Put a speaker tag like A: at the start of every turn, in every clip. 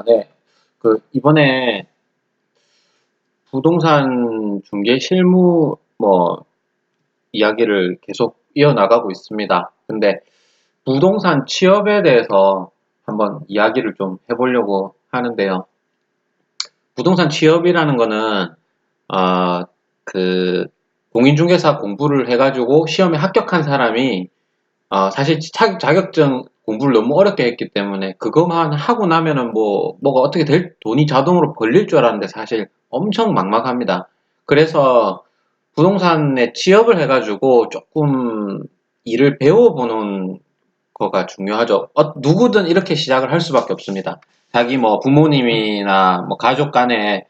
A: 네. 이번에 부동산 중개 실무 이야기를 계속 이어나가고 있습니다. 근데 부동산 취업에 대해서 한번 이야기를 좀 해보려고 하는데요. 부동산 취업이라는 거는, 어, 그, 공인중개사 공부를 해가지고 시험에 합격한 사람이, 사실 자격증 공부를 너무 어렵게 했기 때문에 그것만 하고 나면은 뭐가 어떻게 돈이 자동으로 벌릴 줄 알았는데 사실 엄청 막막합니다. 그래서 부동산에 취업을 해가지고 조금 일을 배워보는 거가 중요하죠. 누구든 이렇게 시작을 할 수밖에 없습니다. 자기 부모님이나 가족 간에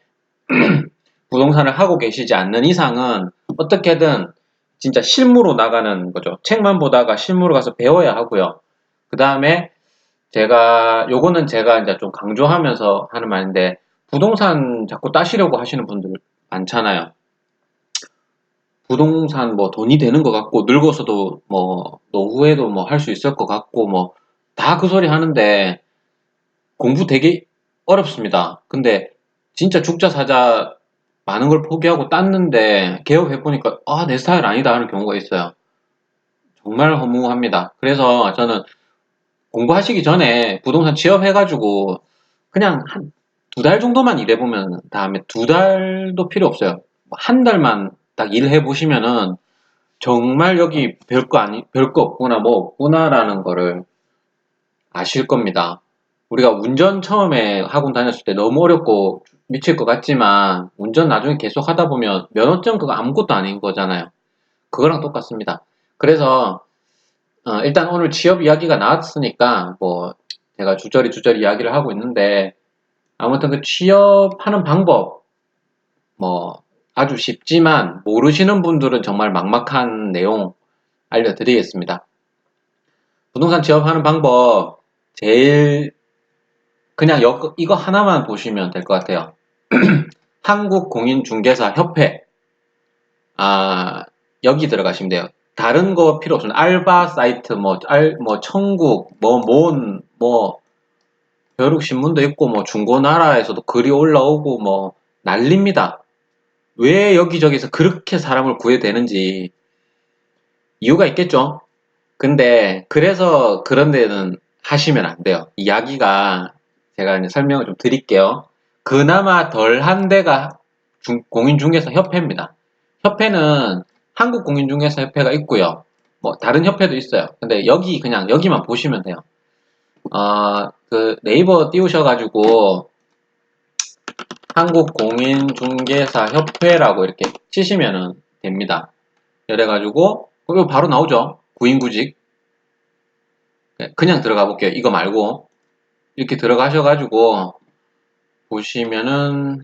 A: 부동산을 하고 계시지 않는 이상은 어떻게든 진짜 실무로 나가는 거죠. 책만 보다가 실무로 가서 배워야 하고요. 그 다음에 요거는 제가 이제 좀 강조하면서 하는 말인데, 부동산 자꾸 따시려고 하시는 분들 많잖아요. 부동산 돈이 되는 것 같고, 늙어서도 노후에도 할 수 있을 것 같고, 다 그 소리 하는데, 공부 되게 어렵습니다. 근데 진짜 죽자 사자 많은 걸 포기하고 땄는데 개업해보니까 내 스타일 아니다 하는 경우가 있어요. 정말 허무합니다. 그래서 저는 공부하시기 전에 부동산 취업해가지고 그냥 한 두 달 정도만 일해보면 다음에 두 달도 필요 없어요. 한 달만 딱 일해보시면은 정말 여기 별거 없구나, 없구나라는 거를 아실 겁니다. 우리가 운전 처음에 학원 다녔을 때 너무 어렵고 미칠 것 같지만 운전 나중에 계속 하다 보면 면허증 그거 아무것도 아닌 거잖아요. 그거랑 똑같습니다. 그래서 일단 오늘 취업 이야기가 나왔으니까 제가 주저리 이야기를 하고 있는데, 아무튼 그 취업하는 방법 아주 쉽지만 모르시는 분들은 정말 막막한 내용 알려드리겠습니다. 부동산 취업하는 방법 제일 그냥 이거 하나만 보시면 될 것 같아요. 한국공인중개사협회. 여기 들어가시면 돼요. 다른 거 필요 없습니다. 알바 사이트, 천국, 벼룩신문도 있고, 중고나라에서도 글이 올라오고, 난립니다. 왜 여기저기서 그렇게 사람을 구해대는지 이유가 있겠죠? 근데, 그래서 그런 데는 하시면 안 돼요. 이야기가 제가 이제 설명을 좀 드릴게요. 그나마 덜한 데가 공인중개사 협회입니다. 협회는 한국공인중개사 협회가 있고요. 다른 협회도 있어요. 근데 그냥 여기만 보시면 돼요. 네이버 띄우셔가지고 한국공인중개사 협회라고 이렇게 치시면 됩니다. 그래가지고 그리고 바로 나오죠. 구인구직. 그냥 들어가 볼게요. 이거 말고 이렇게 들어가셔가지고 보시면은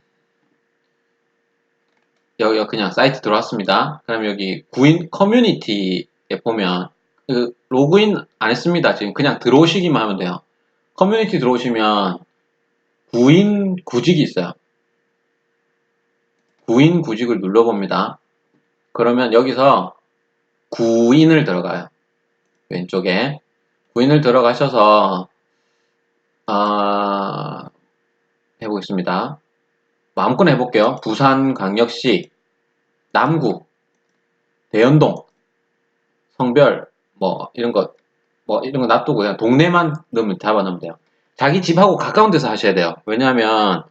A: 여기 그냥 사이트 들어왔습니다. 그럼 여기 구인 커뮤니티에 보면 로그인 안 했습니다. 지금 그냥 들어오시기만 하면 돼요. 커뮤니티 들어오시면 구인 구직이 있어요. 구인 구직을 눌러봅니다. 그러면 여기서 구인을 들어가요. 왼쪽에 구인을 들어가셔서 해보겠습니다. 아무거나 해볼게요. 부산광역시 남구 대연동 성별 이런 거 놔두고 그냥 동네만 잡아놓으면 돼요. 자기 집하고 가까운 데서 하셔야 돼요. 왜냐하면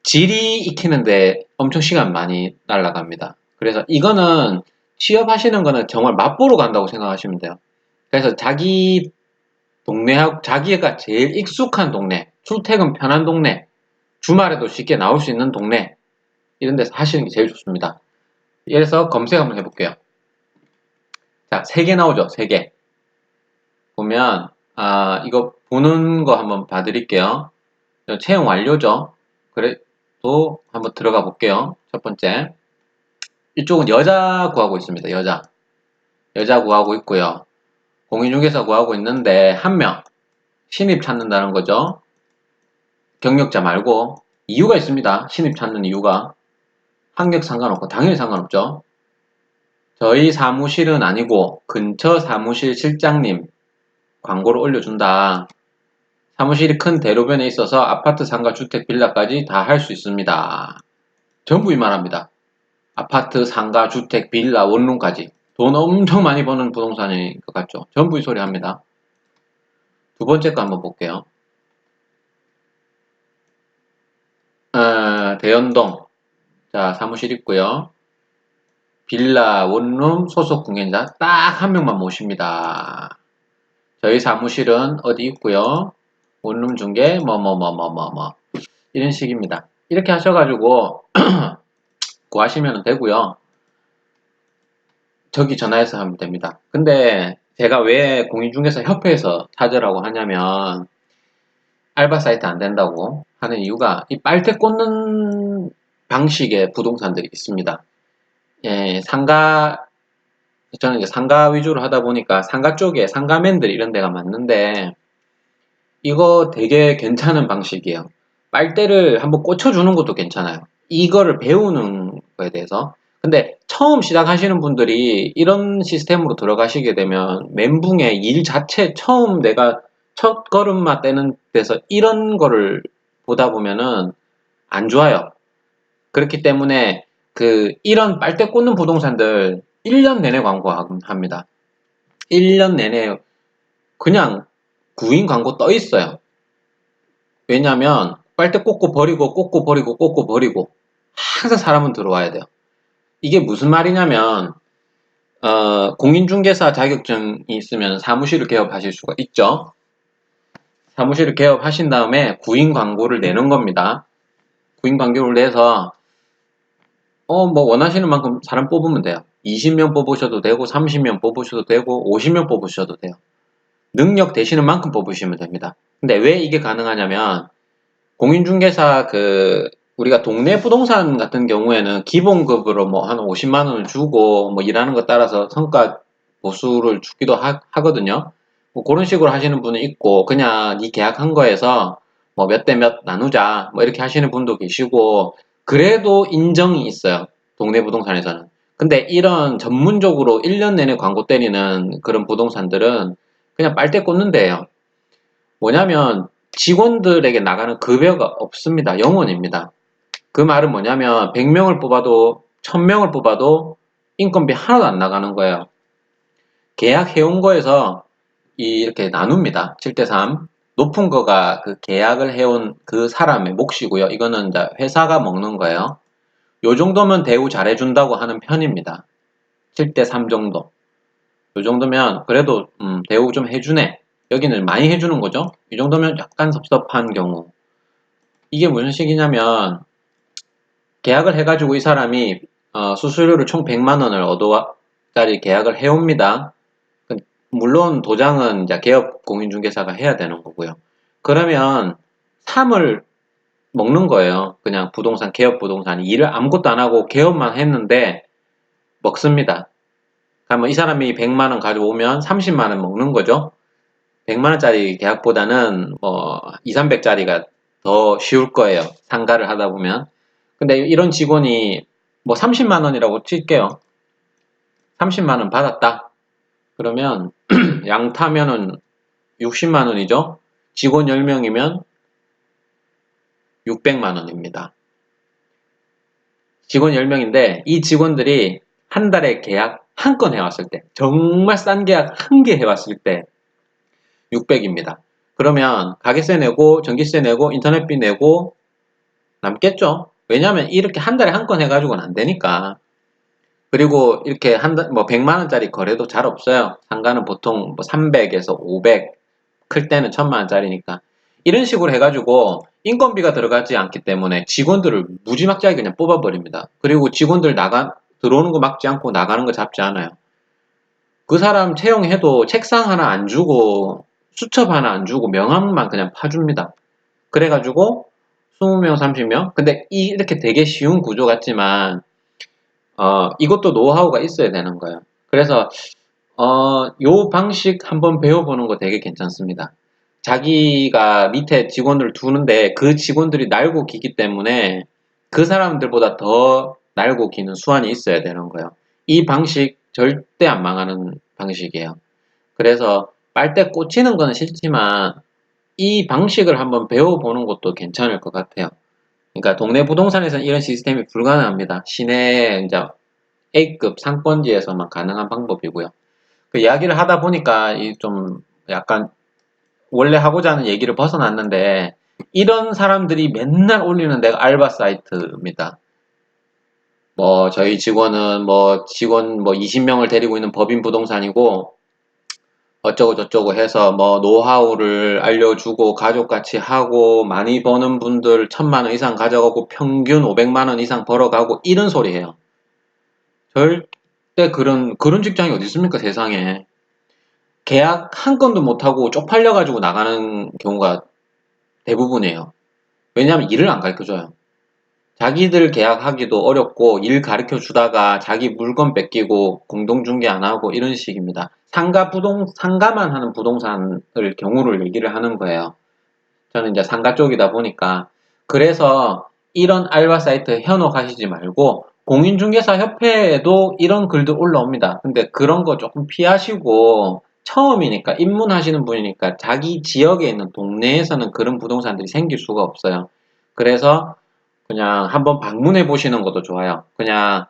A: 질이 익히는데 엄청 시간 많이 날라갑니다. 그래서 이거는 취업하시는 거는 정말 맛보러 간다고 생각하시면 돼요. 그래서 자기 동네하고 자기가 제일 익숙한 동네, 출퇴근 편한 동네, 주말에도 쉽게 나올 수 있는 동네 이런 데서 하시는 게 제일 좋습니다. 그래서 검색 한번 해볼게요. 자, 3개 나오죠? 3개. 보면 이거 보는 거 한번 봐드릴게요. 채용 완료죠? 그래도 한번 들어가 볼게요. 첫 번째. 이쪽은 여자 구하고 있습니다. 여자 구하고 있고요. 공인중개사 구하고 있는데 한 명 신입 찾는다는 거죠. 경력자 말고 이유가 있습니다. 신입 찾는 이유가 학력 상관없고 당연히 상관없죠. 저희 사무실은 아니고 근처 사무실 실장님 광고를 올려준다. 사무실이 큰 대로변에 있어서 아파트, 상가, 주택, 빌라까지 다 할 수 있습니다. 전부 이 말합니다. 아파트, 상가, 주택, 빌라, 원룸까지. 돈 엄청 많이 버는 부동산인 것 같죠? 전부 이 소리 합니다. 두 번째 거 한번 볼게요. 대연동. 자, 사무실 있고요. 빌라, 원룸, 소속 공연자 딱 한 명만 모십니다. 저희 사무실은 어디 있고요. 원룸 중개 이런 식입니다. 이렇게 하셔가지고 구하시면 되고요. 저기 전화해서 하면 됩니다. 근데 제가 왜 공인중개사 협회에서 찾으라고 하냐면 알바 사이트 안 된다고 하는 이유가 이 빨대 꽂는 방식의 부동산들이 있습니다. 예, 저는 이제 상가 위주로 하다 보니까 상가 쪽에 상가맨들 이런 데가 많는데 이거 되게 괜찮은 방식이에요. 빨대를 한번 꽂혀주는 것도 괜찮아요. 이거를 배우는 거에 대해서. 근데 처음 시작하시는 분들이 이런 시스템으로 들어가시게 되면 멘붕에 일 자체 처음 내가 첫 걸음마 떼는 데서 이런 거를 보다 보면은 안 좋아요. 그렇기 때문에 이런 빨대 꽂는 부동산들 1년 내내 광고합니다. 1년 내내 그냥 구인 광고 떠 있어요. 왜냐면 빨대 꽂고 버리고 꽂고 버리고 꽂고 버리고 항상 사람은 들어와야 돼요. 이게 무슨 말이냐면 공인중개사 자격증이 있으면 사무실을 개업하실 수가 있죠. 사무실을 개업하신 다음에 구인 광고를 내는 겁니다. 구인 광고를 내서 뭐 원하시는 만큼 사람 뽑으면 돼요. 20명 뽑으셔도 되고 30명 뽑으셔도 되고 50명 뽑으셔도 돼요. 능력 되시는 만큼 뽑으시면 됩니다. 근데 왜 이게 가능하냐면 공인중개사 우리가 동네 부동산 같은 경우에는 기본급으로 뭐 한 50만 원을 주고 뭐 일하는 것 따라서 성과 보수를 주기도 하거든요. 뭐 그런 식으로 하시는 분이 있고 그냥 이 계약한 거에서 뭐 몇 대 몇 나누자 뭐 이렇게 하시는 분도 계시고 그래도 인정이 있어요. 동네 부동산에서는. 근데 이런 전문적으로 1년 내내 광고 때리는 그런 부동산들은 그냥 빨대 꽂는 데예요. 뭐냐면 직원들에게 나가는 급여가 없습니다. 0원입니다. 그 말은 뭐냐면 100명을 뽑아도 1000명을 뽑아도 인건비 하나도 안 나가는 거예요. 계약해온 거에서 이렇게 나눕니다. 7대3. 높은 거가 그 계약을 해온 그 사람의 몫이고요. 이거는 이제 회사가 먹는 거예요. 요 정도면 대우 잘해준다고 하는 편입니다. 7대3 정도. 요 정도면 그래도 대우 좀 해주네. 여기는 많이 해주는 거죠. 이 정도면 약간 섭섭한 경우. 이게 무슨 식이냐면 계약을 해가지고 이 사람이 수수료를 총 100만 원을 얻어짜리 계약을 해옵니다. 물론 도장은 이제 개업 공인중개사가 해야 되는 거고요. 그러면 3을 먹는 거예요. 그냥 부동산, 개업 부동산이 일을 아무것도 안 하고 개업만 했는데 먹습니다. 그러면 이 사람이 100만 원 가져오면 30만 원 먹는 거죠. 100만 원짜리 계약보다는 뭐 2, 300짜리가 더 쉬울 거예요. 상가를 하다 보면. 근데 이런 직원이 뭐 30만 원이라고 칠게요. 30만 원 받았다. 그러면 양타면은 60만 원이죠. 직원 10명이면 600만 원입니다. 직원 10명인데 이 직원들이 한 달에 계약 한 건 해왔을 때 정말 싼 계약 한 개 해왔을 때 600입니다. 그러면 가게세 내고 전기세 내고 인터넷비 내고 남겠죠? 왜냐하면 이렇게 한 달에 한 건 해가지고는 안 되니까. 그리고 이렇게 뭐 100만 원짜리 거래도 잘 없어요. 상가는 보통 뭐 300에서 500, 클 때는 1000만 원짜리니까. 이런 식으로 해가지고 인건비가 들어가지 않기 때문에 직원들을 무지막지하게 그냥 뽑아버립니다. 그리고 직원들 들어오는 거 막지 않고 나가는 거 잡지 않아요. 그 사람 채용해도 책상 하나 안 주고 수첩 하나 안 주고 명함만 그냥 파줍니다. 그래가지고 20명, 30명? 근데 이렇게 되게 쉬운 구조 같지만 이것도 노하우가 있어야 되는 거예요. 그래서 요 방식 한번 배워보는 거 되게 괜찮습니다. 자기가 밑에 직원을 두는데 그 직원들이 날고 기기 때문에 그 사람들보다 더 날고 기는 수완이 있어야 되는 거예요. 이 방식 절대 안 망하는 방식이에요. 그래서 빨대 꽂히는 건 싫지만 이 방식을 한번 배워보는 것도 괜찮을 것 같아요. 그러니까 동네 부동산에서는 이런 시스템이 불가능합니다. 시내 이제 A급 상권지에서만 가능한 방법이고요. 그 이야기를 하다 보니까 이 좀 약간 원래 하고자 하는 얘기를 벗어났는데 이런 사람들이 맨날 올리는 데가 알바 사이트입니다. 뭐 저희 직원은 뭐 직원 뭐 20명을 데리고 있는 법인 부동산이고 어쩌고 저쩌고 해서 뭐 노하우를 알려주고 가족같이 하고 많이 버는 분들 1,000만 원 이상 가져가고 평균 500만 원 이상 벌어가고 이런 소리예요. 절대 그런 직장이 어디 있습니까 세상에. 계약 한 건도 못하고 쪽팔려가지고 나가는 경우가 대부분이에요. 왜냐하면 일을 안 가르쳐줘요. 자기들 계약하기도 어렵고 일 가르쳐 주다가 자기 물건 뺏기고 공동중개 안 하고 이런 식입니다. 상가만 하는 부동산을 경우를 얘기를 하는 거예요. 저는 이제 상가 쪽이다 보니까. 그래서 이런 알바 사이트 현혹하시지 말고 공인중개사 협회에도 이런 글들 올라옵니다. 근데 그런 거 조금 피하시고 처음이니까 입문하시는 분이니까 자기 지역에 있는 동네에서는 그런 부동산들이 생길 수가 없어요. 그래서 그냥 한번 방문해 보시는 것도 좋아요. 그냥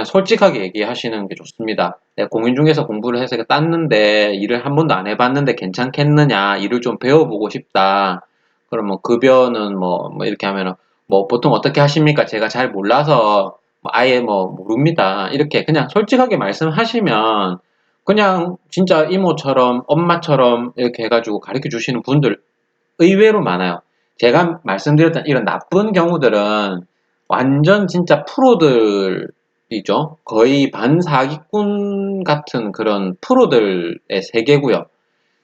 A: 솔직하게 얘기하시는 게 좋습니다. 내가 공인중개사 공부를 해서 땄는데 일을 한 번도 안 해봤는데 괜찮겠느냐, 일을 좀 배워보고 싶다. 그러면 급여는 뭐 이렇게 하면은 뭐 보통 어떻게 하십니까? 제가 잘 몰라서 뭐 아예 뭐 모릅니다. 이렇게 그냥 솔직하게 말씀하시면 그냥 진짜 이모처럼 엄마처럼 이렇게 해가지고 가르쳐 주시는 분들 의외로 많아요. 제가 말씀드렸던 이런 나쁜 경우들은 완전 진짜 프로들이죠. 거의 반사기꾼 같은 그런 프로들의 세계고요.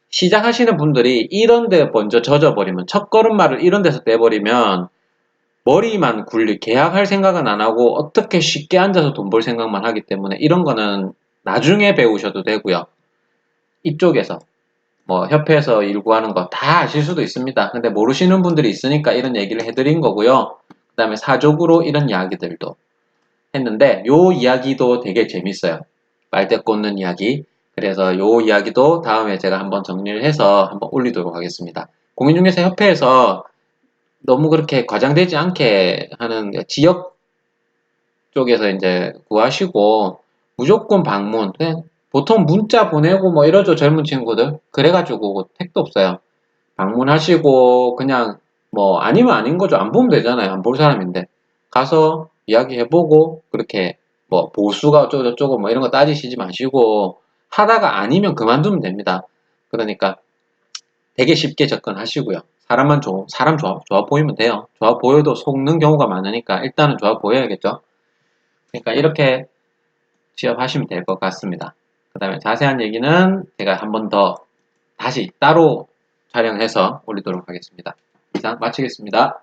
A: 시작하시는 분들이 이런 데 먼저 젖어버리면, 첫걸음마를 이런 데서 떼버리면 머리만 굴리, 계약할 생각은 안 하고 어떻게 쉽게 앉아서 돈 벌 생각만 하기 때문에 이런 거는 나중에 배우셔도 되고요. 이쪽에서. 뭐 협회에서 일구하는 거 다 아실 수도 있습니다. 근데 모르시는 분들이 있으니까 이런 얘기를 해드린 거고요. 그 다음에 사족으로 이런 이야기들도 했는데 요 이야기도 되게 재밌어요. 말대 꽂는 이야기. 그래서 요 이야기도 다음에 제가 한번 정리를 해서 한번 올리도록 하겠습니다. 공인중개사 협회에서 너무 그렇게 과장되지 않게 하는 지역 쪽에서 이제 구하시고 무조건 방문. 그냥 보통 문자 보내고 뭐 이러죠 젊은 친구들. 그래가지고 택도 없어요. 방문하시고 그냥 뭐 아니면 아닌 거죠. 안 보면 되잖아요. 안 볼 사람인데 가서 이야기해보고 그렇게 뭐 보수가 어쩌고 저쩌고 뭐 이런 거 따지시지 마시고 하다가 아니면 그만두면 됩니다. 그러니까 되게 쉽게 접근하시고요. 사람 좋아 보이면 돼요. 좋아 보여도 속는 경우가 많으니까 일단은 좋아 보여야겠죠. 그러니까 이렇게 취업하시면 될 것 같습니다. 그 다음에 자세한 얘기는 제가 한번 더 다시 따로 촬영해서 올리도록 하겠습니다. 이상 마치겠습니다.